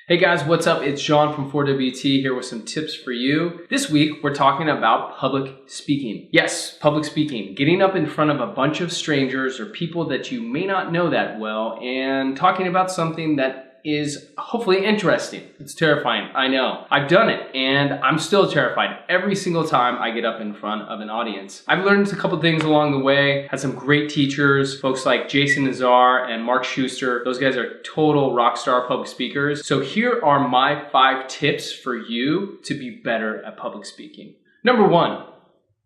Hey guys, what's up? It's John from 4WT here with some tips for you. This week, we're talking about public speaking. Yes, public speaking. Getting up in front of a bunch of strangers or people that you may not know that well and talking about something that is hopefully interesting. It's terrifying, I know. I've done it and I'm still terrified every single time I get up in front of an audience. I've learned a couple things along the way, had some great teachers, folks like Jason Nazar and Mark Schuster. Those guys are total rock star public speakers. So here are my 5 tips for you to be better at public speaking. Number 1,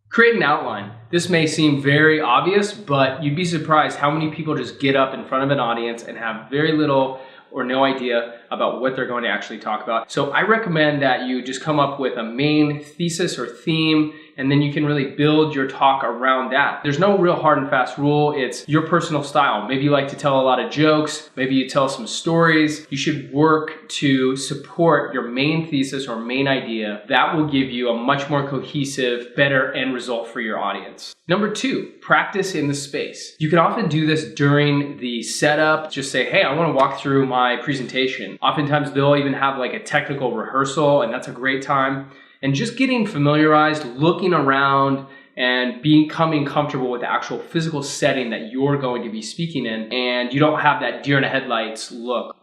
create an outline. This may seem very obvious, but you'd be surprised how many people just get up in front of an audience and have very little or no idea about what they're going to actually talk about. So I recommend that you just come up with a main thesis or theme, and then you can really build your talk around that. There's no real hard and fast rule. It's your personal style. Maybe you like to tell a lot of jokes. Maybe you tell some stories. You should work to support your main thesis or main idea. That will give you a much more cohesive, better end result for your audience. Number 2, practice in the space. You can often do this during the setup. Just say, hey, I want to walk through my presentation. Oftentimes they'll even have like a technical rehearsal, and that's a great time. And just getting familiarized, looking around, and becoming comfortable with the actual physical setting that you're going to be speaking in, and you don't have that deer in the headlights look.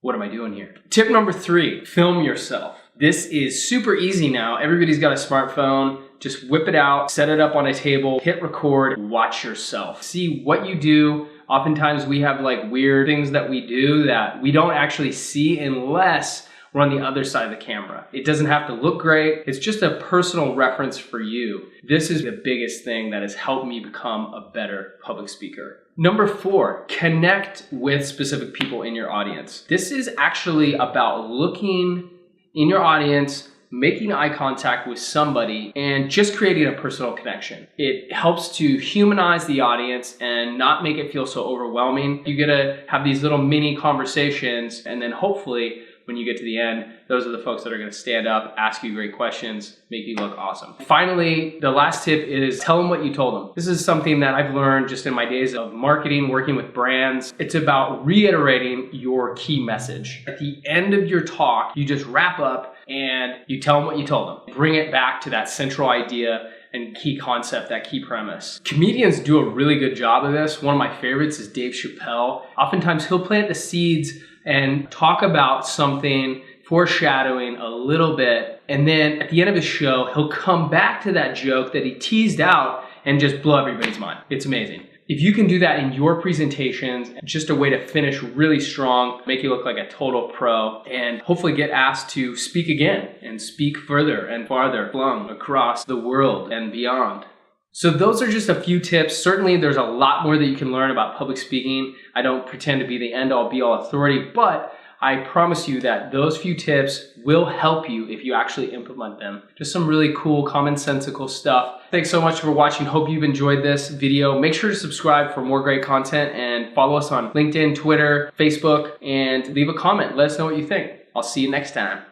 What am I doing here? Tip number 3, film yourself. This is super easy now. Everybody's got a smartphone. Just whip it out, set it up on a table, hit record, watch yourself. See what you do. Oftentimes we have like weird things that we do that we don't actually see unless we're on the other side of the camera. It doesn't have to look great. It's just a personal reference for you. This is the biggest thing that has helped me become a better public speaker. Number 4, connect with specific people in your audience. This is actually about looking in your audience, making eye contact with somebody, and just creating a personal connection. It helps to humanize the audience and not make it feel so overwhelming. You get to have these little mini conversations, and then hopefully when you get to the end, those are the folks that are going to stand up, ask you great questions, make you look awesome. Finally, the last tip is tell them what you told them. This is something that I've learned just in my days of marketing, working with brands. It's about reiterating your key message. At the end of your talk, you just wrap up and you tell them what you told them. Bring it back to that central idea and key concept, that key premise. Comedians do a really good job of this. One of my favorites is Dave Chappelle. Oftentimes he'll plant the seeds and talk about something, foreshadowing a little bit, and then at the end of his show, he'll come back to that joke that he teased out and just blow everybody's mind. It's amazing. If you can do that in your presentations, just a way to finish really strong, make you look like a total pro, and hopefully get asked to speak again and speak further and farther flung across the world and beyond. So those are just a few tips. Certainly there's a lot more that you can learn about public speaking. I don't pretend to be the end-all be-all authority, but I promise you that those few tips will help you if you actually implement them. Just some really cool, commonsensical stuff. Thanks so much for watching. Hope you've enjoyed this video. Make sure to subscribe for more great content and follow us on LinkedIn, Twitter, Facebook, and leave a comment. Let us know what you think. I'll see you next time.